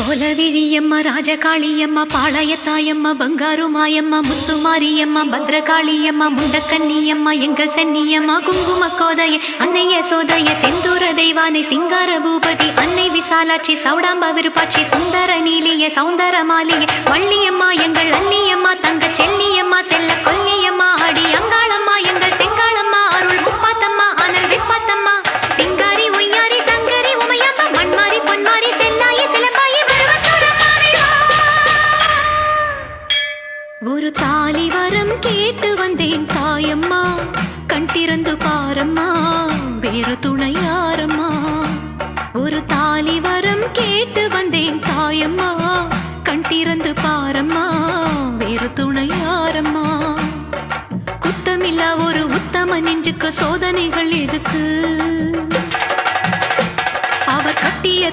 கோலவிழியம்மா ராஜகாளியம்மா பாளையத்தாயம்மா பங்காரு மாயம்மா முத்துமாரியம்மா பத்ரகாளியம்மா முண்டக்கன்னியம்மா எங்கள் சென்னியம்மா குங்கும கோதைய அன்னைய சோதைய செந்தூர தெய்வானை சிங்கார பூபதி அன்னை விசாலாட்சி சௌடாம்ப விருப்பாட்சி சுந்தர நீலிய சௌந்தர மாலிய வள்ளியம்மா எங்கள் அல்லியம்மா தங்க செல்லியம்மா செல்ல கொல்லியம்மா அடி அங்காளம்மா எங்கள் செங்காளம்மா அருள் முப்பாத்தம்மா அனல் விப்பாத்தம்மா சிங்காரி ஒய்யாரி சங்கரி உமையம்மா மண்மாரி பொன்மாரி செல்லாயி சிலம்பாயி ஒரு தாலி வரம் கேட்டு வந்தேன் தாயம்மா கண் திறந்து பாரம்மா வேறு துணை யாரம்மா ஒரு தாலி வரம் கேட்டு வந்தேன் தாயம்மா கண் திறந்து பாரம்மா வேறு துணை யாரம்மா குத்தமில்ல ஒரு உத்தம நெஞ்சுக்கு சோதனைகள் எதுக்கு அவர் கட்டிய